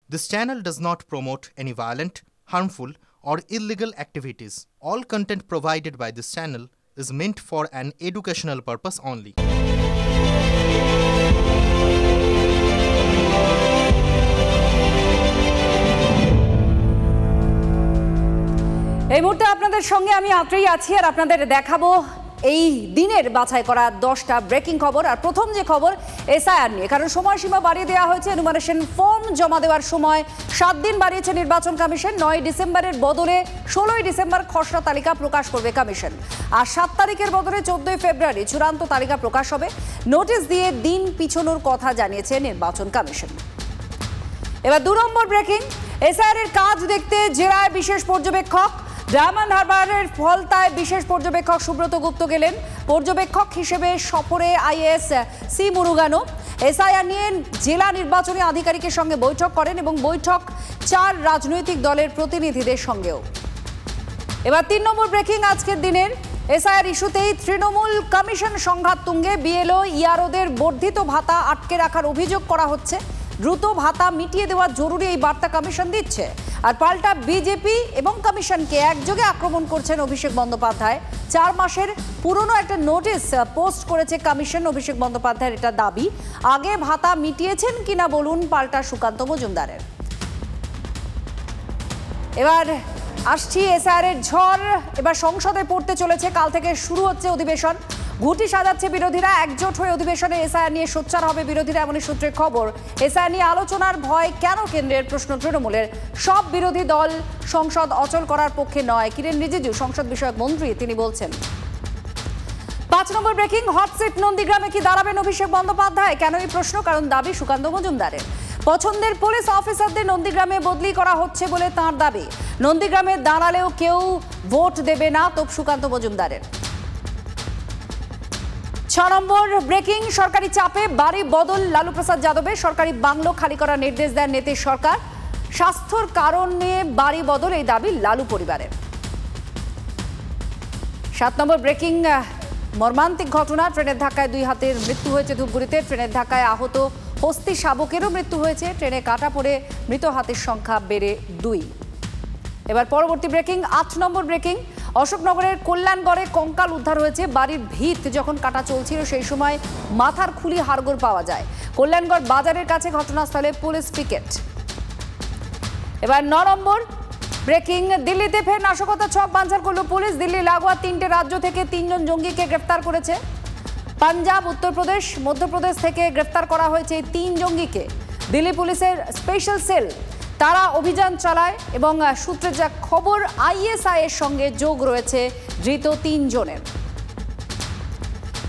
This channel does not promote any violent, harmful, or illegal activities. All content provided by this channel is meant for an educational purpose only. এই মুহূর্তে আপনাদের সঙ্গে আমি আত্রেই আছি আর আপনাদের দেখাবো এই দিনের বাছাই করা 10টা ব্রেকিং খবর। আর প্রথম যে খবর এসআইআর নিয়ে, কারণ সময়সীমা বাড়িয়ে দেওয়া হয়েছে। এনুমারেশন ফর্ম জমা দেওয়ার সময় 7 দিন বাড়িয়েছে নির্বাচন কমিশন। 9 ডিসেম্বরের বদলে 16 ডিসেম্বর খসড়া তালিকা প্রকাশ করবে কমিশন। আর 7 তারিখের বদলে 14 ফেব্রুয়ারি চূড়ান্ত তালিকা প্রকাশ হবে। নোটিশ দিয়ে দিন পিছনোর কথা জানিয়েছে নির্বাচন কমিশন। এবার 2 নম্বর ব্রেকিং, এসআইআর এর কাজ দেখতে জেরায় বিশেষ পর্যবেক্ষক। ডায়মন্ড হারবারের ফলতায় বিশেষ পর্যবেক্ষক সুব্রত গুপ্ত গেলেন। পর্যবেক্ষক হিসেবে সফরে আইএএস সি মুরুগানো। এসআইআর নিয়ে জেলা নির্বাচনী আধিকারিকের সঙ্গে বৈঠক করেন এবং বৈঠক 4 রাজনৈতিক দলের প্রতিনিধিদের সঙ্গেও। এবার 3 নম্বর ব্রেকিং আজকের দিনের, এসআইআর ইস্যুতেই তৃণমূল কমিশন সংঘাত তুঙ্গে। বিএলও ইআরওদের বর্ধিত ভাতা আটকে রাখার অভিযোগ করা হচ্ছে। দ্রুত ভাতা মিটিয়ে দেওয়া জরুরি, এই বার্তা কমিশন দিচ্ছে। আর পাল্টা বিজেপি এবং কমিশনকে একযোগে আক্রমণ করছেন অভিষেক বন্দ্যোপাধ্যায়। 4 মাসের পুরনো একটা নোটিশ পোস্ট করেছে কমিশন। অভিষেক বন্দ্যোপাধ্যায়ের এটা দাবি, আগে ভাতা মিটিয়েছেন কিনা বলুন, পাল্টা সুকান্ত মজুমদারের। এবার আসছি এসআইআর এর ঝড় এবার সংসদে পড়তে চলেছে। কাল থেকে শুরু হচ্ছে অধিবেশন। ঘুঁটি সাজাচ্ছে বিরোধীরা। একজোট হয়ে অধিবেশনে এসআইআর নিয়ে সোচ্চার হবে বিরোধীরা, এমনই সূত্রের খবর। এসআইআর নিয়ে আলোচনার ভয় কেন কেন্দ্রের, প্রশ্ন তৃণমূলের। সব বিরোধী দল সংসদ অচল করার পক্ষে নয়। কিরেন রিজিজু সংসদ বিষয়ক মন্ত্রী, তিনি বলছেন। 5 নম্বর ব্রেকিং, হট সিট নন্দীগ্রামে কি দাঁড়াবেন অভিষেক বন্দ্যোপাধ্যায়? কেন এই প্রশ্ন? কারণ দাবি সুকান্ত মজুমদারের। পছন্দের পুলিশ অফিসারদের নন্দীগ্রামে বদলি করা হচ্ছে বলে তাঁর দাবি। নন্দীগ্রামে দাঁড়ালেও কেউ ভোট দেবে না, তোপ সুকান্ত মজুমদারের। 6 নম্বর ব্রেকিং, সরকারি চাপে বাড়ি বদল লালু প্রসাদ যাদবের। সরকারি বাংলো খালি করার নির্দেশ দেন নীতিশ সরকার। স্বাস্থ্যর কারণে বাড়ি বদল, এই দাবি লালু পরিবারের। 7 নম্বর ব্রেকিং, মর্মান্তিক ঘটনা। ট্রেনের ধাক্কায় 2 হাতির মৃত্যু হয়েছে ধূপগুড়িতে। ট্রেনের ধাক্কায় আহত হস্তি শাবকেরও মৃত্যু হয়েছে। ট্রেনে কাটা পড়ে মৃত হাতির সংখ্যা বেড়ে 2। এবার পরবর্তী ব্রেকিং, 8 নম্বর ব্রেকিং, অশোকনগরের কল্যাণগড়ে কঙ্কাল উদ্ধার হয়েছে। বাড়ির ভিত যখন কাটা চলছিল সেই সময় মাথার খুলি হাড়গোড় পাওয়া যায়। কল্যাণগড় বাজারের কাছে ঘটনাস্থলে পুলিশ পিকেট। এবার 9 নম্বর ব্রেকিং, দিল্লিতে ফের নাশকতার ছক বানচাল করল পুলিশ। দিল্লি লাগোয়া 3টে রাজ্য থেকে 3 জন জঙ্গিকে গ্রেফতার করেছে। পাঞ্জাব, উত্তরপ্রদেশ, মধ্যপ্রদেশ থেকে গ্রেফতার করা হয়েছে এই 3 জঙ্গিকে। দিল্লি পুলিশের স্পেশাল সেল তারা অভিযান চালায় এবং সূত্রে যা খবর আইএসআই এর সঙ্গে যোগ রয়েছে ধৃত 3 জনের।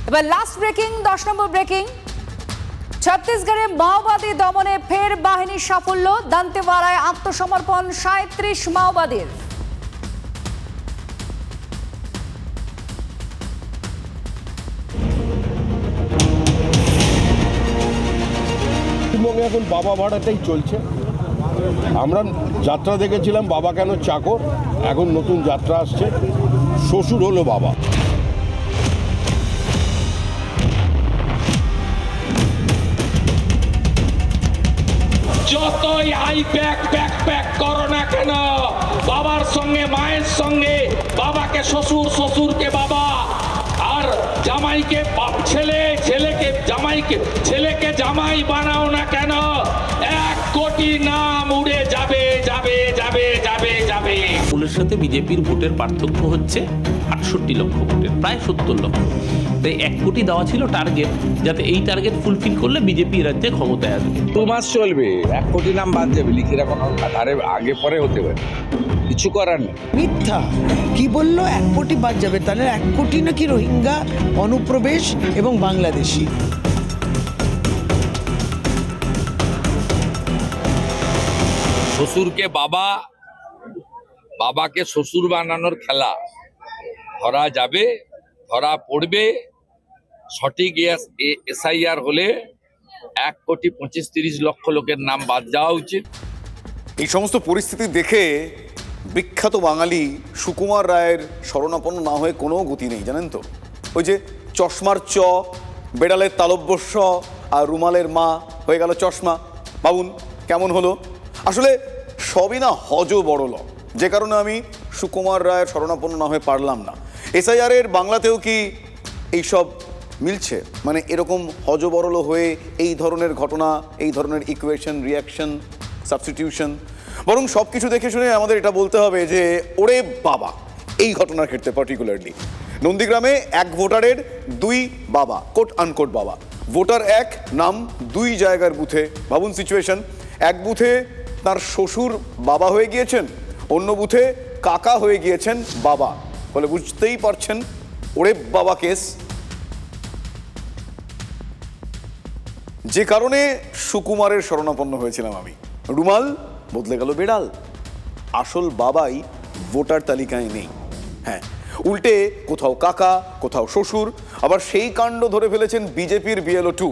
এবার লাস্ট ব্রেকিং, 10 নম্বর ব্রেকিং, ছত্তিশগড়ে মাওবাদী দমনে ফের বাহিনীর সাফল্য। দান্তেওয়াড়ায় আত্মসমর্পণ 37 মাওবাদীর। পশ্চিমবঙ্গে এখন বাবা ভাড়াটাই চলছে। আমরা যাত্রা দেখেছিলাম বাবা কেন চাকর, এখন নতুন যাত্রা আসছে শ্বশুর হলো বাবা। যতই আই ব্যাক ব্যাক ব্যাক করো না কেন, বাবার সঙ্গে মায়ের সঙ্গে, বাবাকে শ্বশুর, শ্বশুরকে বাবা, আর জামাইকে ছেলে, ছেলেকে জামাইকে, ছেলেকে জামাই বানাও না কেন, 1 কোটি নাম উড়ে যাবে যাবে যাবে যাবে যাবে। পুলের সাথে বিজেপির ভোটের পার্থক্য হচ্ছে 68 লক্ষ ভোটের, প্রায় 70 লক্ষ। তাই 1 কোটি দেওয়া ছিল টার্গেট, যাতে এই টার্গেট ফুলফিল করলে বিজেপি রাজ্যে ক্ষমতায় আসবে। 2 মাস চলবে, 1 কোটি নাম বাদ যাবে, লিখে রাখুন। আরে আগে পরে হতে পারে, কিছু করার নেই। মিথ্যা কি বললো, 1 কোটি বাদ যাবে, তাহলে 1 কোটি নাকি রোহিঙ্গা অনুপ্রবেশ এবং বাংলাদেশি। শ্বশুরকে বাবা, বাবাকে শ্বশুর বানানোর খেলা ধরা যাবে, ধরা পড়বে। সঠিক এসআইআর হলে 1 কোটি 25-30 লক্ষ লোকের নাম বাদ যাওয়া উচিত। এই সমস্ত পরিস্থিতি দেখে বিখ্যাত বাঙালি সুকুমার রায়ের শরণাপন্ন না হয়ে কোনো গতি নেই, জানেন তো। ওই যে চশমার চ, বেড়ালের তালব্য স, আর রুমালের মা হয়ে গেল চশমা। ভাবুন কেমন হলো। আসলে সবই না হজ বড়ল, যে কারণে আমি সুকুমার রায়ের শরণাপন্ন না হয়ে পারলাম না। এসআইআর এর বাংলাতেও কি এইসব মিলছে? মানে এরকম হজবরল হয়ে এই ধরনের ঘটনা, এই ধরনের ইকুয়েশন, রিয়াকশন, সাবস্টিটিউশন, বরং সব কিছু দেখে শুনে আমাদের এটা বলতে হবে যে ওরে বাবা, এই ঘটনার ক্ষেত্রে পার্টিকুলারলি নন্দীগ্রামে এক ভোটারের দুই বাবা, কোট আনকোট বাবা। ভোটার এক, নাম, দুই জায়গার বুথে। ভাবুন সিচুয়েশন, এক বুথে তার শ্বশুর বাবা হয়ে গিয়েছেন, অন্য বুথে কাকা হয়ে গিয়েছেন বাবা। ফলে বুঝতেই পারছেন ওরে বাবা কেস। যে কারণে সুকুমারের শরণাপন্ন হয়েছিলাম আমি। রুমাল বদলে গেল বেড়াল, আসল বাবাই ভোটার তালিকায় নেই। হ্যাঁ, উল্টে কোথাও কাকা, কোথাও শ্বশুর, আবার সেই কাণ্ড ধরে ফেলেছেন বিজেপির BLO 2।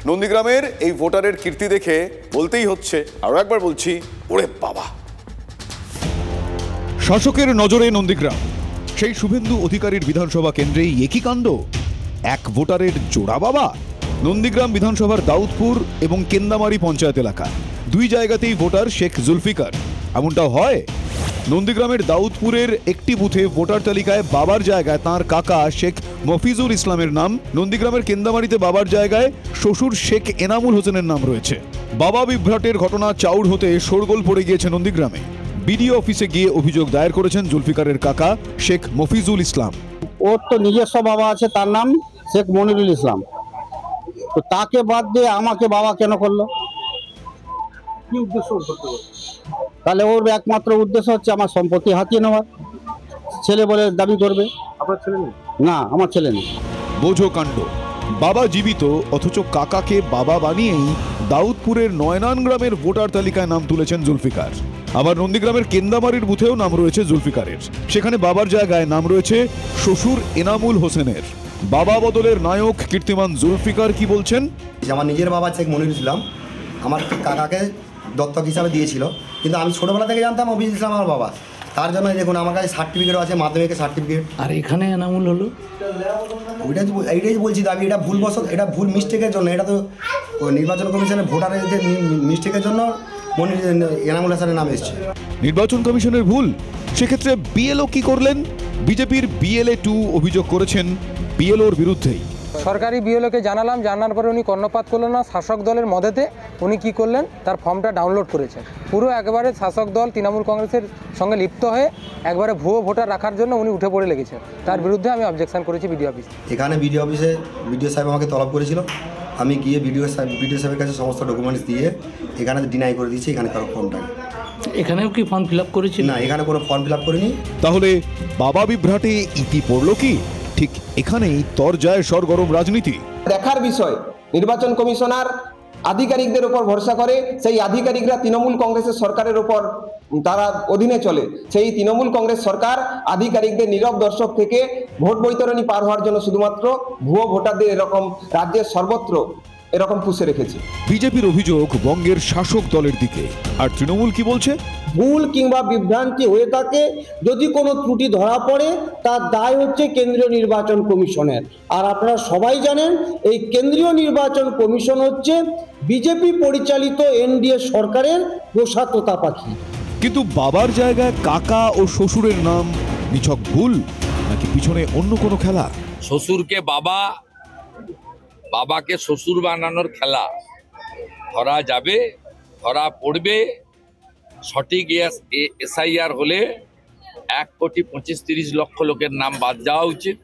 নন্দীগ্রামের এই ভোটারের কীর্তি দেখে বলতেই হচ্ছে, আরও একবার বলছি, ওরে বাবা। শাসকের নজরে নন্দীগ্রাম, সেই শুভেন্দু অধিকারীর বিধানসভা কেন্দ্রেই একই কাণ্ড, এক ভোটারের জোড়া বাবা। নন্দীগ্রাম বিধানসভার দাউদপুর এবং কেন্দামারি পঞ্চায়েত এলাকা, দুই জায়গাতেই ভোটার শেখ জুলফিকার। এমনটাও হয়, নন্দীগ্রামের দাউদপুরের একটি বুথে ভোটার তালিকায় বাবার জায়গায় তাঁর কাকা শেখ মফিজুল ইসলামের নাম, নন্দীগ্রামের কেন্দামারিতে বাবার জায়গায় শ্বশুর শেখ এনামুল হোসেনের নাম রয়েছে। বাবা বিভ্রাটের ঘটনা চাউর হতে শোরগোল পড়ে গিয়েছে নন্দীগ্রামে। বিডিও অফিসে গিয়ে অভিযোগ দায়ের করেছেন জুলফিকারের কাকা শেখ মফিজুল ইসলাম। ওর তো নিজস্ব বাবা আছে, তার নাম শেখ মনিরুল ইসলাম, তো তাকে বাদ দিয়ে আমাকে বাবা কেন করলো? কি উদ্দেশ্য? তাহলে ওর একমাত্র উদ্দেশ্য হচ্ছে আমার সম্পত্তি হাতিয়ে নেওয়ার। ছেলে বলে দাবি করবে। আপনার ছেলে নেই? না, আমার ছেলে নেই। বোঝো কাণ্ড, বাবা জীবিত অথচ কাকাকে বাবা বানিয়েই দাউদপুরের নয়নান গ্রামের ভোটার তালিকায় নাম তুলেছেন জুলফিকার। আবার নন্দীগ্রামের কেন্দামারির বুথেও নাম রয়েছে জুলফিকারের, সেখানে বাবার জায়গায় নাম রয়েছে শ্বশুর এনামুল হোসেনের। বাবা বদলের নায়ক কীর্তিমান জুলফিকার কি বলছেন? আমার নিজের বাবা শেখ মনিরুল ইসলাম আমার কাকাকে দত্তক হিসাবে দিয়েছিল, কিন্তু আমি ছোটবেলা থেকে জানতাম মফিজুল ইসলাম আমার বাবা। তার জন্য দেখুন আমার কাছে সার্টিফিকেটও আছে, মাধ্যমিকের সার্টিফিকেট। আর এখানে এনামুল হলো, এইটাই বলছি দাবি, এটা ভুলবশত, এটা ভুল মিস্টেকের জন্য। এটা তো নির্বাচন কমিশনের ভোটারের মিস্টেকের জন্য এনামুল হাসানের নাম এসছে। নির্বাচন কমিশনের ভুল, সেক্ষেত্রে BLO কি করলেন? বিজেপির BLA 2 অভিযোগ করেছেন BLOর বিরুদ্ধেই। সরকারি BLOকে জানালাম, জানার পরে উনি কর্ণপাত করলেন না। শাসক দলের মদতে উনি কি করলেন, তার ফর্মটা ডাউনলোড করেছেন। পুরো একবারে শাসক দল তৃণমূল কংগ্রেসের সঙ্গে লিপ্ত হয়ে একবারে ভুয়ো ভোটার রাখার জন্য উনি উঠে পড়ে লেগেছেন। তার বিরুদ্ধে আমি অবজেকশন করেছি বিডিও অফিস। এখানে বিডিও অফিসে বিডিও সাহেব আমাকে তলব করেছিল, আমি গিয়ে বিডিও সাহেবের কাছে সমস্ত ডকুমেন্টস দিয়ে এখানে ডিনাই করে দিয়েছি এখানে কারো ফর্মটা। এখানেও কি ফর্ম ফিল আপ করেছি? না, এখানে কোনো ফর্ম ফিল আপ করিনি। তাহলে বাবা বিভ্রাটে ইতি পড়ল কি? ঠিক এখানেই তরজায় সরগরম রাজনীতি। দেখার বিষয়, নির্বাচন কমিশনার আধিকারিকদের উপর ভরসা করে, সেই আধিকারিকরা তৃণমূল কংগ্রেসের সরকারের উপর তারা অধীনে চলে। সেই তৃণমূল কংগ্রেস সরকার আধিকারিকদের নীরব দর্শক থেকে ভোট বৈতরণী পার হওয়ার জন্য শুধুমাত্র ভুয়ো ভোটারদের এরকম রাজ্যের সর্বত্র এরকম পুষে রেখেছে। বিজেপির অভিযোগ বঙ্গের শাসক দলের দিকে, আর তৃণমূল কি বলছে? ভুল কিংবা বিভ্রান্তি হয়ে থাকে, যদি কোনো ত্রুটি ধরা পড়ে তার দায় হচ্ছে কেন্দ্রীয় নির্বাচন কমিশনের। আর আপনারা সবাই জানেন এই কেন্দ্রীয় নির্বাচন কমিশন হচ্ছে বিজেপি পরিচালিত NDA সরকারের পোষা তোতা পাখি। কিন্তু বাবার জায়গায় কাকা ও শ্বশুরের নাম নিছক ভুল, নাকি পিছনে অন্য কোনো খেলা? শ্বশুরকে বাবা, বাবাকে শ্বশুর বানানোর খেলা ধরা যাবে, ধরা পড়বে। সঠিক SIR হলে 1,25,30 লক্ষ লোকের নাম বাদ যাওয়া উচিত।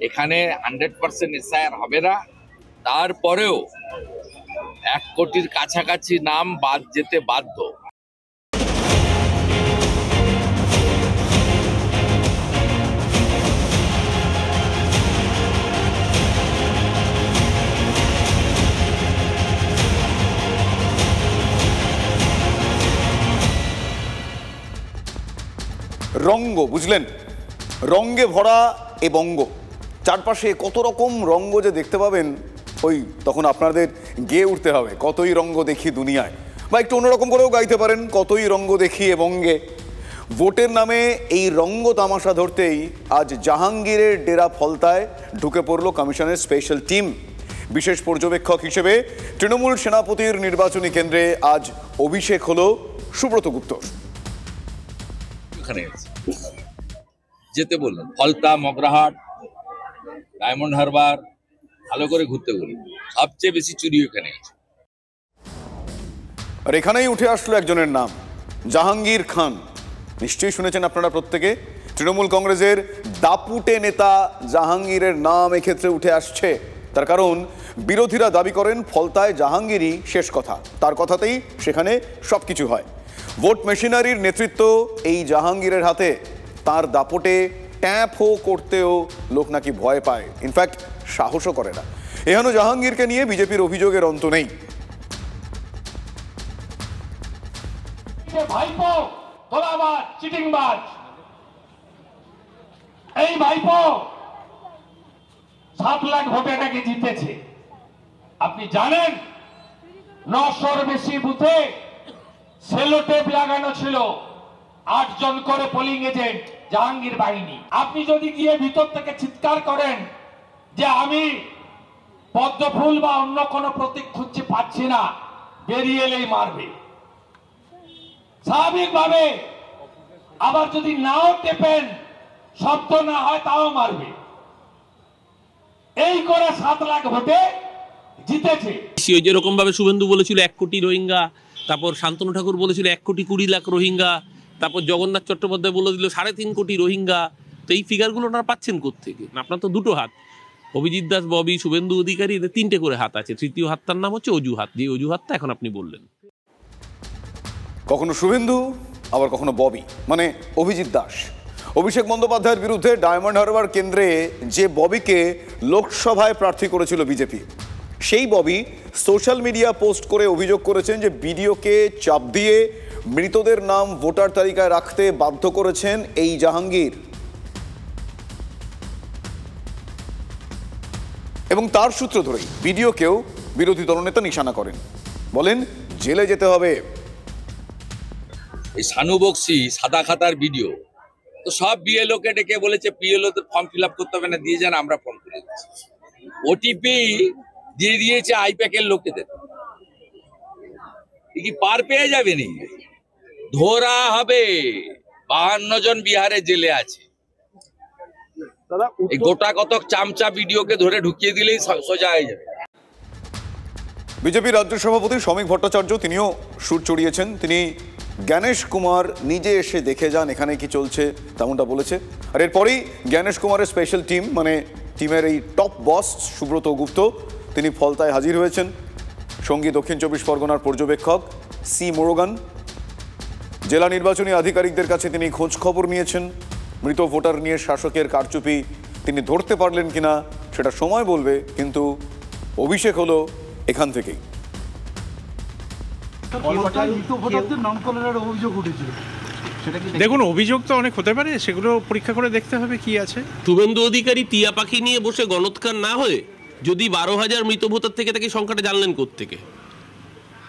এখানে 100% SIR হবে না, তারপরেও 1 কোটির কাছাকাছি নাম বাদ যেতে বাধ্য। রঙ্গ, বুঝলেন, রঙ্গে ভরা এ বঙ্গ। চারপাশে কত রকম রঙ্গ যে দেখতে পাবেন, ওই তখন আপনাদের গেয়ে উঠতে হবে, কতই রঙ্গ দেখি দুনিয়ায়, বা একটু অন্যরকম করেও গাইতে পারেন, কতই রঙ্গ দেখি এ বঙ্গে। ভোটের নামে এই রঙ্গ তামাশা ধরতেই আজ জাহাঙ্গীরের ডেরা ফলতায় ঢুকে পড়ল কমিশনের স্পেশাল টিম। বিশেষ পর্যবেক্ষক হিসেবে তৃণমূল সেনাপতির নির্বাচনী কেন্দ্রে আজ অভিষেক হলো সুব্রত গুপ্তর। যেতে বললেন ফলতা, মগরাহাট, ডায়মন্ড হারবার ভালো করে ঘুরতে বললেন। সবচেয়ে বেশি চুরি ওখানে। আর এখানেই উঠে আসলো একজনের নাম, জাহাঙ্গীর খান। নিশ্চয়ই শুনেছেন আপনারা প্রত্যেকে। তৃণমূল কংগ্রেসের দাপুটে নেতা জাহাঙ্গীরের নাম এক্ষেত্রে উঠে আসছে। তার কারণ বিরোধীরা দাবি করেন ফলতায় জাহাঙ্গীরই শেষ কথা, তার কথাতেই সেখানে সবকিছু হয়। ভোট মেশিনারির নেতৃত্ব এই জাহাঙ্গীরের হাতে। তার দাপটে ট্যাপও করতেও লোক নাকি ভয় পায়, ইনফ্যাক্ট সাহসও করে না। এহেন জাহাঙ্গীরকে নিয়ে বিজেপির অভিযোগের অন্ত নেই। ভাইপো তোলাবাজ, চিটিংবাজ, এই ভাইপো 7 লাখ ভোটে নাকি জিতেছে। আপনি জানেন 900-র বেশি বুথে সেলোটেপ লাগানো ছিল, 8 জন করে পোলিং এজেন্ট জাহাঙ্গীর বাহিনী। আপনি যদি গিয়ে ভিতর থেকে চিৎকার করেন যে আমি পদ্ম ফুল বা অন্য কোনো প্রতীক খুঁজে পাচ্ছি না, বেরিয়ে এলেই মারবে স্বাভাবিকভাবে। আবার যদি নাও টেপেন, শব্দ না হয় তাও মারবে। এই করে 7 লাখ ভোটে জিতেছে। যেরকম ভাবে শুভেন্দু বলেছিল 1 কোটি রোহিঙ্গা, তারপর শান্তনু ঠাকুর বলেছিল 1,20,00,000 রোহিঙ্গা, তারপর জগন্নাথ চট্টোপাধ্যায় বলে দিল 3.5 কোটি রোহিঙ্গা। তো এই ফিগারগুলো ওনারা পাচ্ছেন কোত্থেকে? আপনার তো দুটো হাত, অভিজিৎ দাস, ববি, শুভেন্দু অধিকারী, এদের 3টে করে হাত আছে। তৃতীয় হাতটার নাম হচ্ছে অজুহাত, যে অজুহাতটা এখন আপনি বললেন। কখনো শুভেন্দু, আবার কখনো ববি, মানে অভিজিৎ দাস। অভিষেক বন্দ্যোপাধ্যায়ের বিরুদ্ধে ডায়মন্ড হারবার কেন্দ্রে যে ববিকে লোকসভায় প্রার্থী করেছিল বিজেপি, সেই ববি সোশ্যাল মিডিয়া পোস্ট করে অভিযোগ করেছেন যে বিডিওকে চাপ দিয়ে মৃতদের নাম ভোটার তালিকায় রাখতে বাধ্য করেছেন এই জাহাঙ্গীর। এবং তার সূত্র ধরেই বিডিওকেও বিরোধী দলনেতা নিশানা করেন, বলেন জেলে যেতে হবে। এই সানু বক্সি সাদা খাতার ভিডিও তো সব বিএলও কে ডেকে বলেছে পিএলওদের ফর্ম ফিল আপ করতে হবে না, দিয়ে যান, আমরা ফর্ম করে দিচ্ছি। ওটিপি দিয়ে দিয়েছে আইপ্যাকের লোকেদের। কি পার পেয়ে যাবে নি? ধরা হবে। 52 জন বিহারে জেলে আছে। এই গোটা কতক চামচা ভিডিওকে ধরে ঢুকিয়ে দিলেই সোজা হয়ে যাবে। বিজেপি রাজ্য সভাপতি শ্রমিক ভট্টাচার্য তিনিও সুর চড়িয়েছেন। তিনি জ্ঞানেশ কুমার নিজে এসে দেখে যান এখানে কি চলছে, তেমনটা বলেছে। আর এরপরেই জ্ঞানেশ কুমারের স্পেশাল টিম, মানে টিমের এই টপ বস সুব্রত গুপ্ত, তিনি ফলতায় হাজির হয়েছেন। সঙ্গী দক্ষিণ 24 পরগনার পর্যবেক্ষক সি মোরগান। জেলা নির্বাচনী আধিকারিকদের কাছে তিনি খোঁজ খবর নিয়েছেন। মৃত ভোটার নিয়ে শাসকের কারচুপি তিনি ধরতে পারলেন কিনা সেটা সময় বলবে, কিন্তু অভিষেক হলো এখান থেকেই। দেখুন, অভিযোগ তো অনেক হতে পারে, সেগুলো পরীক্ষা করে দেখতে হবে কি আছে। শুভেন্দু অধিকারী টিয়া পাখি নিয়ে বসে গণৎকার না হয়ে যদি 12,000 মৃত ভোটার থেকে তাকে সংখ্যাটা জানলেন কোত্থেকে?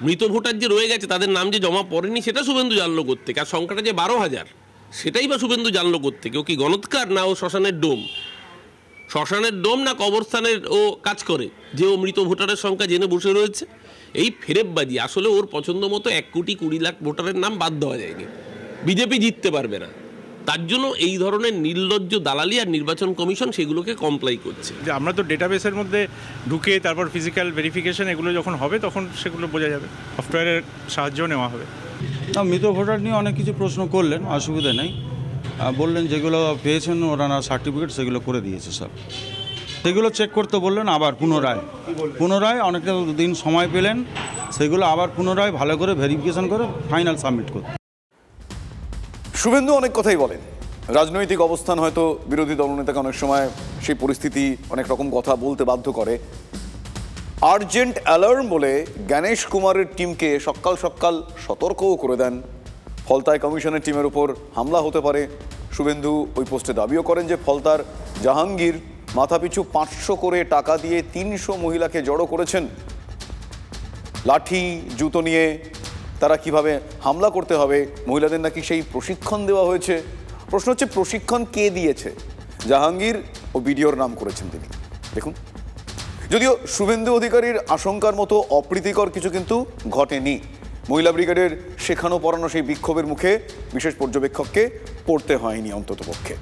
মৃত ভোটার যে রয়ে গেছে তাদের নাম যে জমা পড়েনি সেটা শুভেন্দু জানলো কোত্থেকে? আর সংখ্যাটা যে 12,000 সেটাই বা শুভেন্দু জানলো কোত্থেকে? ও কি গণৎকার, না ও শ্মশানের ডোম? শ্মশানের ডোম না কবরস্থানের ও কাজ করে যে ও মৃত ভোটারের সংখ্যা জেনে বসে রয়েছে? এই ফেরেববাজি। আসলে ওর পছন্দ মতো 1,20,00,000 ভোটারের নাম বাদ দেওয়া যায়নি। বিজেপি জিততে পারবে না, তার জন্য এই ধরনের নির্লজ্জ দালালি আর নির্বাচন কমিশন সেগুলোকে কমপ্লাই করছে। যে আমরা তো ডেটাবেসের মধ্যে ঢুকে তারপর ফিজিক্যাল ভেরিফিকেশন এগুলো যখন হবে তখন সেগুলো বোঝা যাবে, সফটওয়্যারের সাহায্য নেওয়া হবে। না, মৃত ভোটার নিয়ে অনেক কিছু প্রশ্ন করলেন, অসুবিধা নেই। বললেন যেগুলো পেয়েছেন ওরা সার্টিফিকেট সেগুলো করে দিয়েছে সব, সেগুলো চেক করতে বললেন। আবার পুনরায় অনেকটা দিন সময় পেলেন, সেগুলো আবার পুনরায় ভালো করে ভেরিফিকেশন করে ফাইনাল সাবমিট করতে। শুভেন্দু অনেক কথাই বলেন। রাজনৈতিক অবস্থান হয়তো বিরোধী দলনেতাকে অনেক সময় সেই পরিস্থিতি অনেক রকম কথা বলতে বাধ্য করে। আর্জেন্ট অ্যালার্ম বলে জ্ঞানেশ কুমারের টিমকে সকাল সকাল সতর্কও করে দেন। ফলতায় কমিশনের টিমের উপর হামলা হতে পারে। শুভেন্দু ওই পোস্টে দাবিও করেন যে ফলতার জাহাঙ্গীর মাথাপিছু 500 করে টাকা দিয়ে 300 মহিলাকে জড়ো করেছেন। লাঠি জুতো নিয়ে তারা কিভাবে হামলা করতে হবে, মহিলাদের নাকি সেই প্রশিক্ষণ দেওয়া হয়েছে। প্রশ্ন হচ্ছে প্রশিক্ষণ কে দিয়েছে? জাহাঙ্গীর ও বিডিওর নাম করেছেন তিনি। দেখুন, যদিও শুভেন্দু অধিকারীর আশঙ্কার মতো অপ্রীতিকর কিছু কিন্তু ঘটেনি। মহিলা ব্রিগেডের শেখানো পড়ানো সেই বিক্ষোভের মুখে বিশেষ পর্যবেক্ষককে পড়তে হয়নি অন্ততপক্ষে।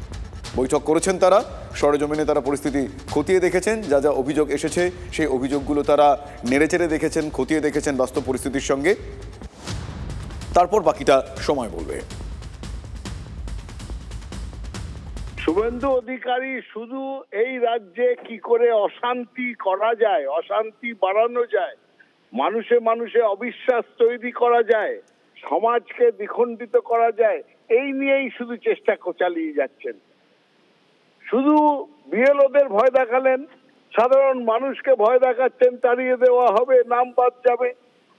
বৈঠক করেছেন তারা, সরেজমিনে তারা পরিস্থিতি খতিয়ে দেখেছেন, যা যা অভিযোগ এসেছে সেই অভিযোগগুলো তারা নেড়েচেড়ে দেখেছেন, খতিয়ে দেখেছেন বাস্তব পরিস্থিতির সঙ্গে। তারপর বাকিটা সময় বলবে। শুভেন্দু অধিকারী শুধু এই রাজ্যে কি করে অশান্তি করা যায়, অশান্তি বাড়ানো যায়, মানুষে মানুষে অবিশ্বাস তৈরি করা যায়, সমাজকে দ্বিখণ্ডিত করা যায়, এই নিয়েই শুধু চেষ্টা চালিয়ে যাচ্ছেন। শুধু বিএলওদের ভয় দেখালেন, সাধারণ মানুষকে ভয় দেখাচ্ছেন, তাড়িয়ে দেওয়া হবে, নাম বাদ যাবে।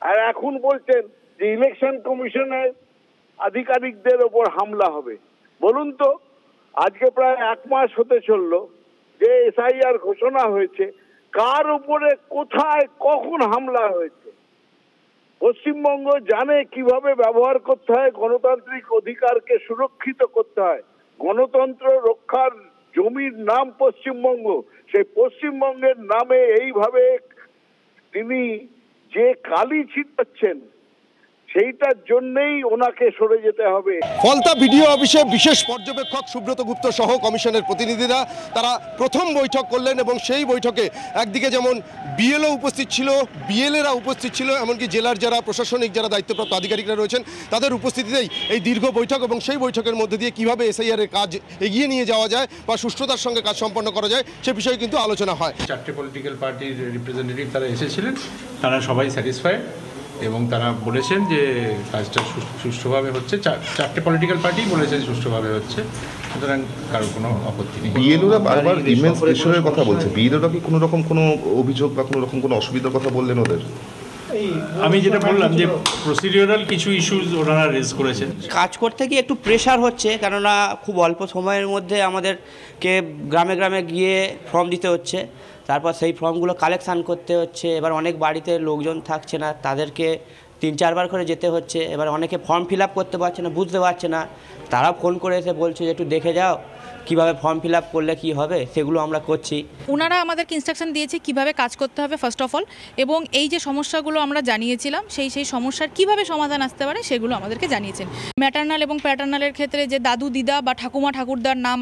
আর এখন বলছেন যে ইলেকশন কমিশনের আধিকারিকদের ওপর হামলা হবে। বলুন তো, আজকে প্রায় 1 মাস হতে চললো যে এসআইআর ঘোষণা হয়েছে, কার উপরে কোথায় কখন হামলা হয়েছে? পশ্চিমবঙ্গ জানে কিভাবে ব্যবহার করতে হয়, গণতান্ত্রিক অধিকারকে সুরক্ষিত করতে হয়। গণতন্ত্র রক্ষার জমির নাম পশ্চিমবঙ্গ, সেই পশ্চিমবঙ্গের নামে এইভাবে তিনি যে কালি ছিটাচ্ছেন, সেইটার জন্যই ওনাকে সরে যেতে হবে। ফলতা বিডিও অফিসে বিশেষ পর্যবেক্ষক সুব্রত গুপ্ত সহ কমিশনের প্রতিনিধিরা তারা প্রথম বৈঠক করলেন এবং সেই বৈঠকে একদিকে যেমন বিএলও উপস্থিত ছিল, বিএলএরা উপস্থিত ছিল, এমনকি জেলার যারা প্রশাসনিক যারা দায়িত্বপ্রাপ্ত আধিকারিকরা রয়েছেন তাদের উপস্থিতিতেই এই দীর্ঘ বৈঠক এবং সেই বৈঠকের মধ্যে দিয়ে কীভাবে এসআইআরের কাজ এগিয়ে নিয়ে যাওয়া যায় বা সুষ্ঠুতার সঙ্গে কাজ সম্পন্ন করা যায় সে বিষয়ে কিন্তু আলোচনা হয়। 4টে পলিটিক্যাল পার্টির রিপ্রেজেন্টেটিভ তারা এসেছিলেন, তারা সবাই স্যাটিসফাইড এবং তারা বলেছেন যে কাজটা সুষ্ঠুভাবে হচ্ছে। 4টে পলিটিক্যাল পার্টি বলেছেন সুষ্ঠুভাবে হচ্ছে, সুতরাং কারোর কোনো আপত্তি নেই। বিএলওরা বারবার ইমেজ প্রেশারের কথা বলছে, বিএলওরা কি কোনো রকম কোনো অভিযোগ বা কোনো রকম কোনো অসুবিধার কথা বললেন ওদের? আমি যেটা বললাম যে প্রসিডিউরাল কিছু ইস্যুজ ওনারা রেজ করেছেন। কাজ করতে গিয়ে একটু প্রেশার হচ্ছে, কেননা খুব অল্প সময়ের মধ্যে আমাদেরকে গ্রামে গ্রামে গিয়ে ফর্ম দিতে হচ্ছে, তারপর সেই ফর্মগুলো কালেকশান করতে হচ্ছে। এবার অনেক বাড়িতে লোকজন থাকছে না, তাদেরকে 3-4 বার করে যেতে হচ্ছে। এবার অনেকে ফর্ম ফিল আপ করতে পারছে না, বুঝতে পারছে না, তারা ফোন করে এসে বলছে যে একটু দেখে যাও কিভাবে ফর্ম ফিল আপ করলে কি হবে, সেগুলো আমরা করছি। ওনারা আমাদেরকে ইনস্ট্রাকশন দিয়েছে কিভাবে কাজ করতে হবে ফার্স্ট অফ অল, এবং এই যে সমস্যাগুলো আমরা জানিয়েছিলাম সেই সমস্যার কিভাবে সমাধান আসতে পারে সেগুলো আমাদেরকে জানিয়েছেন। ম্যাটার্নাল এবং প্যাটার্নালের ক্ষেত্রে যে দাদু দিদা বা ঠাকুমা ঠাকুরদার নাম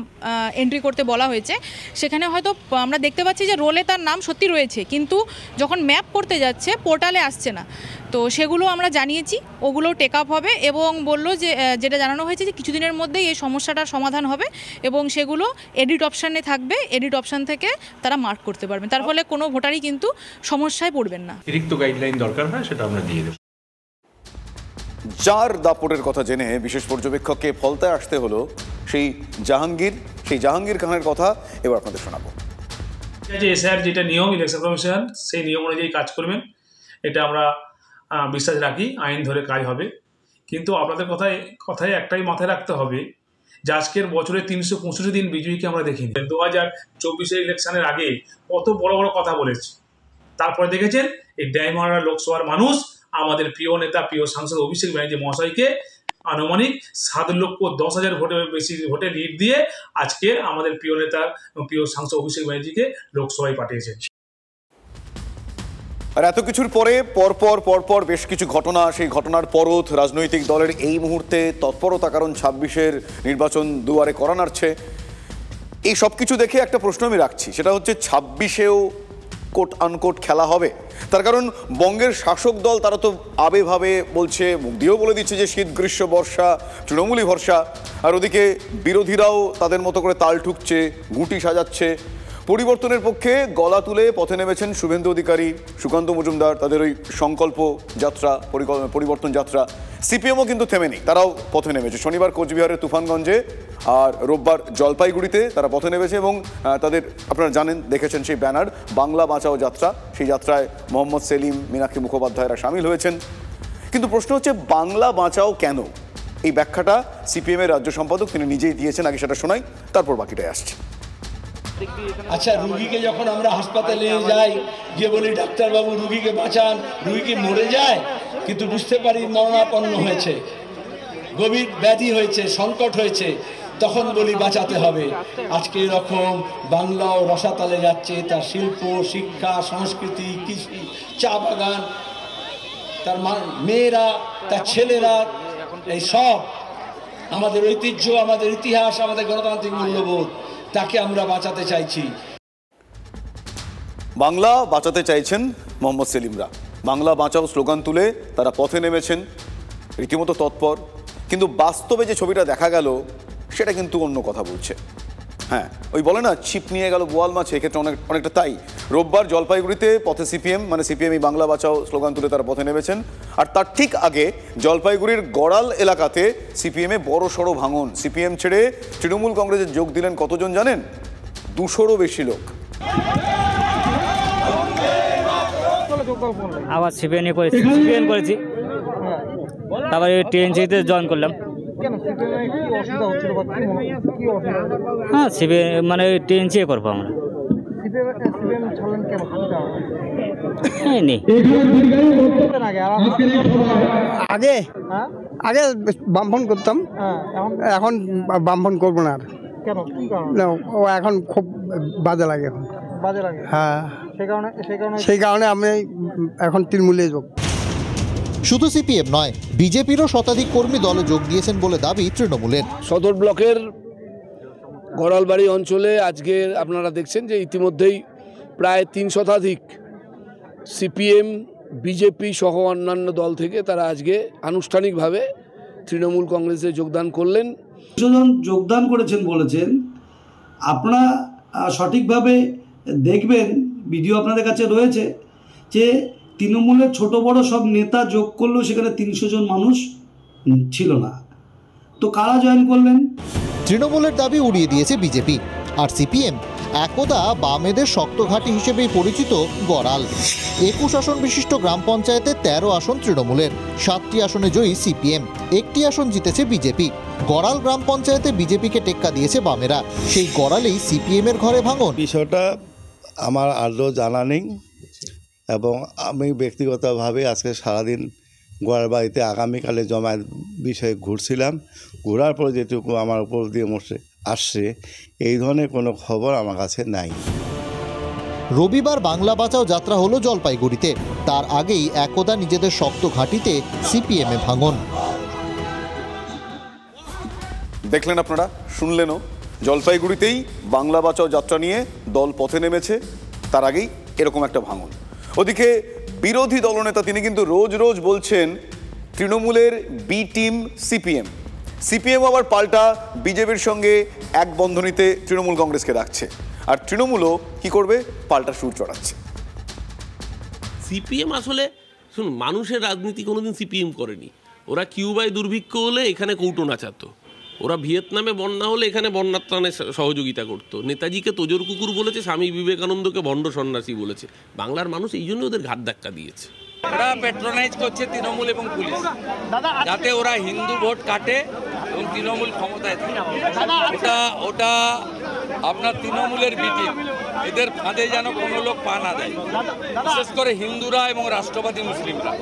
এন্ট্রি করতে বলা হয়েছে, সেখানে হয়তো আমরা দেখতে পাচ্ছি যে রোলে তার নাম সত্যি রয়েছে, কিন্তু যখন ম্যাপ করতে যাচ্ছে পোর্টালে আসছে না। তো সেগুলো আমরা জানিয়েছি, ওগুলো টেক আপ হবে এবং বললো যে যেটা জানানো হয়েছে যে কিছুদিনের মধ্যেই এই সমস্যাটার সমাধান হবে এবং সেগুলো এডিট অপশানে থাকবে, এডিট অপশান থেকে তারা মার্ক করতে পারবেন, তার ফলে কোনো ভোটারই কিন্তু সমস্যায় পড়বেন না। অতিরিক্ত গাইডলাইন দরকার হয় সেটা আমরা দিয়ে দেব। যার দাপটের কথা জেনে বিশেষ পর্যবেক্ষককে ফলতায় আসতে হলো সেই জাহাঙ্গীর খানের কথা এবার আপনাদের শোনাবো। এসআইআর যেটা নিয়ম, ইলেকশন কমিশন সেই নিয়ম অনুযায়ী কাজ করবেন, এটা আমরা বিশ্বাস রাখি, আইন ধরে কাজ হবে। কিন্তু আপনাদের কথায় একটাই মাথায় রাখতে হবে যে আজকের বছরে 365 দিন বিজয়ীকে আমরা দেখিনি। 2024 ইলেকশনের আগে কত বড় বড় কথা বলেছে, তারপরে দেখেছেন এই ডায়মন্ড লোকসভার মানুষ আমাদের প্রিয় নেতা প্রিয় সাংসদ অভিষেক ব্যানার্জি মহাশয়কে আনুমানিক 7,10,000 ভোটের বেশি ভোটে লিড দিয়ে আজকে আমাদের প্রিয় নেতা প্রিয় সাংসদ অভিষেক ব্যানার্জিকে লোকসভায় পাঠিয়েছেন। আর এত কিছুর পরে পরপর বেশ কিছু ঘটনা, সেই ঘটনার পরত রাজনৈতিক দলের এই মুহূর্তে তৎপরতা, কারণ 26-এর নির্বাচন দুয়ারে করা নাড়ছে। এই সব কিছু দেখে একটা প্রশ্ন আমি রাখছি, সেটা হচ্ছে 26-এও কোট আনকোট খেলা হবে। তার কারণ বঙ্গের শাসক দল তারা তো আবেভাবে বলছে, মুখ দিয়েও বলে দিচ্ছে যে শীত গ্রীষ্ম বর্ষা তৃণমূলই ভরসা, আর ওদিকে বিরোধীরাও তাদের মতো করে তাল ঠুকছে, গুটি সাজাচ্ছে। পরিবর্তনের পক্ষে গলা তুলে পথে নেমেছেন শুভেন্দু অধিকারী, সুকান্ত মজুমদার, তাদের ওই সংকল্প যাত্রা, পরিবর্তন যাত্রা। সিপিএমও কিন্তু থেমে নেই, তারাও পথে নেমেছে। শনিবার কোচবিহারের তুফানগঞ্জে আর রোববার জলপাইগুড়িতে তারা পথে নেমেছে এবং তাদের আপনারা জানেন, দেখেছেন সেই ব্যানার বাংলা বাঁচাও যাত্রা। সেই যাত্রায় মোহাম্মদ সেলিম, মীনাক্ষী মুখোপাধ্যায়রা সামিল হয়েছেন। কিন্তু প্রশ্ন হচ্ছে বাংলা বাঁচাও কেন? এই ব্যাখ্যাটা সিপিএমের রাজ্য সম্পাদক তিনি নিজেই দিয়েছেন, আগে সেটা শোনাই, তারপর বাকিটাই আসছে। আচ্ছা, রুগীকে যখন আমরা হাসপাতালে যাই, গিয়ে বলি ডাক্তারবাবু রুগীকে বাঁচান, রুগী কি মরে যায়? কিন্তু বুঝতে পারি মরণাপন্ন হয়েছে, গভীর ব্যাধি হয়েছে, সংকট হয়েছে, তখন বলি বাঁচাতে হবে। আজকে এরকম বাংলাও রসাতলে যাচ্ছে, তার শিল্প, শিক্ষা, সংস্কৃতি, কৃষি, চা বাগান, তার মেয়েরা, তার ছেলেরা, এই সব আমাদের ঐতিহ্য, আমাদের ইতিহাস, আমাদের গণতান্ত্রিক মূল্যবোধ, তাকে আমরা বাঁচাতে চাইছি। বাংলা বাঁচাতে চাইছেন মোহাম্মদ সেলিমরা। বাংলা বাঁচাও স্লোগান তুলে তারা পথে নেমেছেন, রীতিমতো তৎপর। কিন্তু বাস্তবে যে ছবিটা দেখা গেল সেটা কিন্তু অন্য কথা বলছে। হ্যাঁ, ওই বলে না ছিপ নিয়ে গেল বোয়াল মাছ, এক্ষেত্রে অনেকটা তাই। রোববার জলপাইগুড়িতে পথে সিপিএম, মানে সিপিএম এই বাংলা বাঁচাও স্লোগান তুলে তারা পথে নেমেছেন। আর তার ঠিক আগে জলপাইগুড়ির গড়াল এলাকাতে সিপিএমে বড় সড়ো ভাঙন। সিপিএম ছেড়ে তৃণমূল কংগ্রেসে যোগ দিলেন কতজন জানেন? 200-রও বেশি লোক। আবার সিপিএম করেছি, তারপরে টিএনসিতে জয়েন করলাম। হ্যাঁ, সিপিএম মানে টিএনসি করবো আমরা। আগে আগে বামফন করতাম, এখন বামফন করবো না আর। ও এখন খুব বাজে লাগে, এখন হ্যাঁ, সেই কারণে আমি এখন তৃণমূলে যোগ। শুধু সিপিএম নয়, বিজেপিরও শতাধিক কর্মী দলে যোগ দিয়েছেন বলে দাবি তৃণমূলের। সদর ব্লকের গড়ালবাড়ি অঞ্চলে আজকে আপনারা দেখছেন যে ইতিমধ্যেই প্রায় 3 শতাধিক সিপিএম, বিজেপি সহ অন্যান্য দল থেকে তারা আজকে আনুষ্ঠানিকভাবে তৃণমূল কংগ্রেসে যোগদান করলেন। যোগদান করেছেন বলেছেন, আপনারা সঠিকভাবে দেখবেন, ভিডিও আপনাদের কাছে রয়েছে, যে তৃণমূলের ছোট বড় সব নেতা যোগ করলেও সেখানে 300 জন মানুষ ছিল না। তো কারা জয়েন করলেন? তৃণমূলের দাবি উড়িয়ে দিয়েছে বিজেপি। আর সিপিএম একদা বামেদের শক্ত ঘাঁটি হিসেবেই পরিচিত গড়াল। 21 আসন বিশিষ্ট গ্রাম পঞ্চায়েতে 13 আসন তৃণমূলের, 7টি আসনে জয়ী সিপিএম, 1টি আসন জিতেছে বিজেপি। গড়াল গ্রাম পঞ্চায়েতে বিজেপিকে টেক্কা দিয়েছে বামেরা, সেই গড়ালেই সিপিএম এর ঘরে ভাঙন। বিষয়টা আমার আদৌ জানা নেই, এবং আমি ব্যক্তিগতভাবে আজকে সারাদিন গড়ালবাড়িতে আগামীকালে জমায়েত বিষয়ে ঘুরছিলাম। ঘোরার পর যেটুকু আমার উপর দিয়ে আসছে, এই ধরনের কোনো খবর আমার কাছে নাই। রবিবার বাংলা বাঁচাও যাত্রা হলো জলপাইগুড়িতে, তার আগেই একদা নিজেদের শক্ত ঘাঁটিতে সিপিএমে ভাঙন। দেখলেন আপনারা, শুনলেনও, জলপাইগুড়িতেই বাংলা বাঁচাও যাত্রা নিয়ে দল পথে নেমেছে, তার আগেই এরকম একটা ভাঙন। ওদিকে বিরোধী দলনেতা তিনি কিন্তু রোজ রোজ বলছেন তৃণমূলের বি টিম সিপিএম। সিপিএম আবার পাল্টা বিজেপির সঙ্গে এক বন্ধনীতে তৃণমূল কংগ্রেসকে রাখছে, আর তৃণমূলও কি করবে, পাল্টা সুর চড়াচ্ছে। সিপিএম আসলে শুনুন, মানুষের রাজনীতি কোনোদিন সিপিএম করেনি। ওরা কিউবায় দুর্ভিক্ষ হলে এখানে কৌটো নাচাতো, ওরা ভিয়েতনামে বন্যা হলে এখানে বন্যার ত্রাণে সহযোগিতা করতো, নেতাজিকে তোজর কুকুর বলেছে, স্বামী বিবেকানন্দকে ভণ্ড সন্ন্যাসী বলেছে। বাংলার মানুষ এই জন্য ওদের ঘাত ধাক্কা দিয়েছে। ওরা প্যাট্রোনাইজ করছে তৃণমূল এবং পুলিশ, যাতে ওরা হিন্দু ভোট কাটে এবং তৃণমূল ক্ষমতায় থাকে। ওটা আপনার তৃণমূলের বিটি, এদের ফাঁদে যেন কোনো লোক পা না দেয়, বিশেষ করে হিন্দুরা এবং রাষ্ট্রবাদী মুসলিমরা।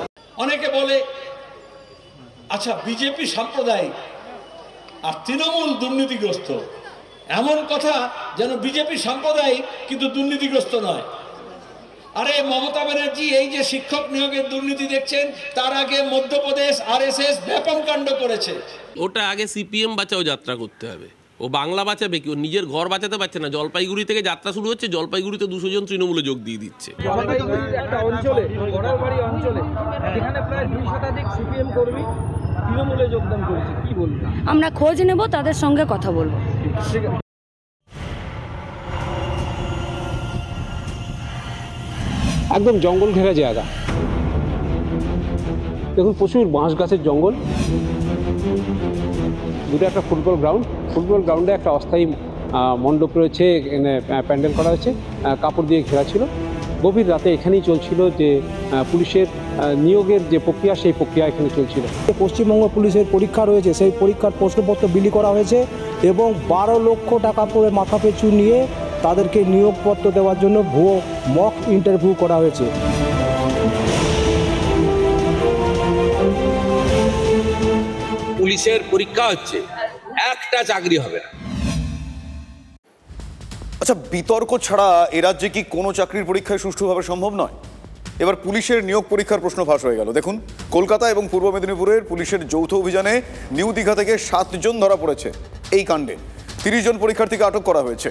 অনেকে বলে আচ্ছা বিজেপি সাম্প্রদায়িক আর তৃণমূল দুর্নীতিগ্রস্ত, এমন কথা যেন বিজেপি সাম্প্রদায়িক কিন্তু দুর্নীতিগ্রস্ত নয়। আরে মমতা ব্যানার্জি এই যে শিক্ষক নিয়োগের দুর্নীতি দেখছেন, তার আগে মধ্যপ্রদেশ আরএসএস ব্যাপক কাণ্ড করেছে। ওটা আগে সিপিএম বাঁচাও যাত্রা করতে হবে। ও বাংলা বাঁচাবে কি? ও নিজের ঘর বাঁচাতে পারছে না। জলপাইগুড়ি থেকে যাত্রা শুরু হচ্ছে, জলপাইগুড়িতে 200 জন তৃণমূলে যোগ দিয়ে দিচ্ছে। একটা অঞ্চলে, গড়ালবাড়ি অঞ্চলে, যেখানে প্রায় 2 শতাধিক সিপিএম কর্মী তৃণমূলে যোগদান করেছে, কি বলবেন? আমরা খোঁজ নেব, তাদের সঙ্গে কথা বলবো। একদম জঙ্গল ঘেরা জায়গা, দেখুন প্রচুর বাঁশ গাছের জঙ্গল। দুটো একটা ফুটবল গ্রাউন্ডে একটা অস্থায়ী মণ্ডপ রয়েছে, এখানে প্যান্ডেল করা হয়েছে, কাপড় দিয়ে ঘেরা ছিল। গভীর রাতে এখানেই চলছিল যে পুলিশের নিয়োগের যে প্রক্রিয়া, সেই প্রক্রিয়া এখানে চলছিল। পশ্চিমবঙ্গ পুলিশের পরীক্ষা রয়েছে, সেই পরীক্ষার প্রশ্নপত্র বিলি করা হয়েছে এবং 12 লক্ষ টাকা করে মাথা পিছু নিয়ে তাদেরকে নিয়োগপত্র দেওয়ার জন্য ভুয়ো মক ইন্টারভিউ করা হয়েছে। পুলিশের পরীক্ষা হচ্ছে, একটা চাকরি হবে না। আচ্ছা, বিতর্ক ছাড়া এ রাজ্যে কি কোনো চাকরির পরীক্ষায় সুষ্ঠুভাবে সম্ভব নয়? এবার পুলিশের নিয়োগ পরীক্ষার প্রশ্ন ফাঁস হয়ে গেল। দেখুন, কলকাতা এবং পূর্ব মেদিনীপুরের পুলিশের যৌথ অভিযানে নিউ দীঘা থেকে 7 জন ধরা পড়েছে এই কাণ্ডে। 30 জন পরীক্ষার্থীকে আটক করা হয়েছে।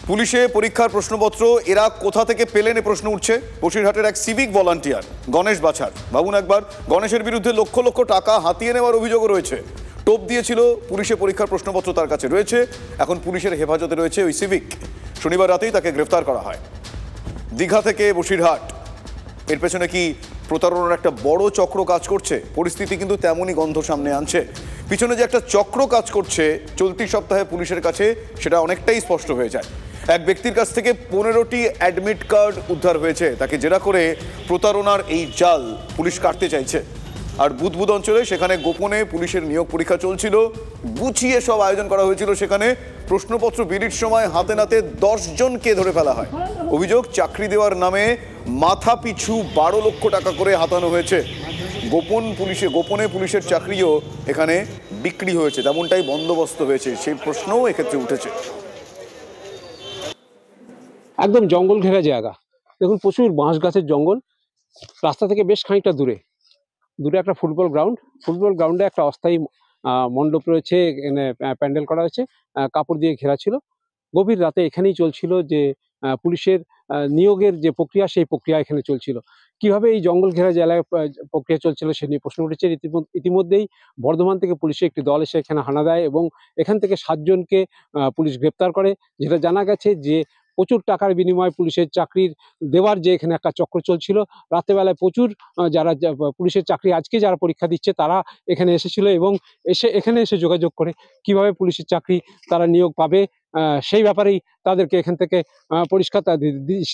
পুলিশে পরীক্ষার প্রশ্নপত্র এরা কোথা থেকে পেলেন এ প্রশ্ন উঠছে। বসিরহাটের এক সিভিক ভলান্টিয়ার গণেশ বাছার, ভাবুন একবার, গণেশের বিরুদ্ধে লক্ষ লক্ষ টাকা হাতিয়ে নেওয়ার অভিযোগও রয়েছে। টোপ দিয়েছিল, পুলিশে পরীক্ষার প্রশ্নপত্র তার কাছে রয়েছে। এখন পুলিশের হেফাজতে রয়েছে ওই সিভিক। শনিবার রাতেই তাকে গ্রেফতার করা হয়। দীঘা থেকে বসিরহাট, এর পেছনে কি প্রতারণার একটা বড় চক্র কাজ করছে? পরিস্থিতি কিন্তু তেমনই গন্ধ সামনে আনছে। পিছনে যে একটা চক্র কাজ করছে চলতি সপ্তাহে পুলিশের কাছে, সেটা অনেকটাই স্পষ্ট হয়ে যায়। এক ব্যক্তির কাছ থেকে 15টি অ্যাডমিট কার্ড উদ্ধার হয়েছে। তাকে জেরা করে প্রতারণার এই জাল পুলিশ কাটতে চাইছে। আর বুদবুদ অঞ্চলে সেখানে গোপনে পুলিশের নিয়োগ পরীক্ষা চলছিল, গুছিয়ে সব আয়োজন করা হয়েছিল। সেখানে প্রশ্নপত্র বিলির সময় হাতে নাতে 10 জনকে ধরে ফেলা হয়। অভিযোগ, চাকরি দেওয়ার নামে মাথা পিছু 12 লক্ষ টাকা করে হাতানো হয়েছে। গোপনে পুলিশের চাকরিও এখানে বিক্রি হয়েছে, তেমনটাই বন্দোবস্ত হয়েছে। সেই প্রশ্নও এক্ষেত্রে উঠেছে। একদম জঙ্গল ঘেরা জায়গা, দেখুন প্রচুর বাঁশ গাছের জঙ্গল। রাস্তা থেকে বেশ খানিকটা দূরে একটা ফুটবল গ্রাউন্ডে একটা অস্থায়ী মণ্ডপ রয়েছে, এখানে প্যান্ডেল করা হয়েছে, কাপড় দিয়ে ঘেরা ছিল। গভীর রাতে এখানেই চলছিল যে পুলিশের নিয়োগের যে প্রক্রিয়া, সেই প্রক্রিয়া এখানে চলছিল। কিভাবে এই জঙ্গল ঘেরা জেলায় প্রক্রিয়া চলছিল সে নিয়ে প্রশ্ন উঠেছে। ইতিমধ্যেই বর্ধমান থেকে পুলিশের একটি দল এসে এখানে হানা দেয় এবং এখান থেকে 7 জনকে পুলিশ গ্রেপ্তার করে। যেটা জানা গেছে যে প্রচুর টাকার বিনিময়ে পুলিশের চাকরির দেওয়ার যে এখানে একটা চক্র চলছিল। রাতেবেলায় প্রচুর যারা পুলিশের চাকরি আজকে যারা পরীক্ষা দিচ্ছে তারা এখানে এসেছিল এবং এখানে এসে যোগাযোগ করে কিভাবে পুলিশের চাকরি তারা নিয়োগ পাবে, সেই ব্যাপারেই তাদেরকে এখান থেকে পরিষ্কার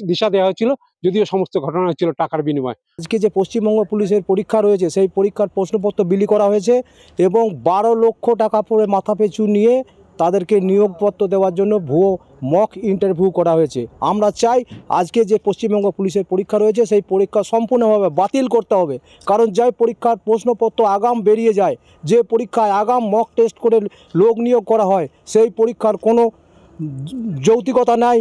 দিশা দেওয়া হয়েছিল। যদিও সমস্ত ঘটনা হচ্ছিল টাকার বিনিময়ে। আজকে যে পশ্চিমবঙ্গ পুলিশের পরীক্ষা রয়েছে সেই পরীক্ষার প্রশ্নপত্র বিলি করা হয়েছে এবং 12 লক্ষ টাকা পরে মাথা পিছু নিয়ে তাদেরকে নিয়োগপত্র দেওয়ার জন্য ভুয়ো মক ইন্টারভিউ করা হয়েছে। আমরা চাই আজকে যে পশ্চিমবঙ্গ পুলিশের পরীক্ষা রয়েছে সেই পরীক্ষা সম্পূর্ণভাবে বাতিল করতে হবে। কারণ যাই পরীক্ষার প্রশ্নপত্র আগাম বেরিয়ে যায়, যে পরীক্ষায় আগাম মক টেস্ট করে লোক নিয়োগ করা হয়, সেই পরীক্ষার কোনো যৌক্তিকতা নাই।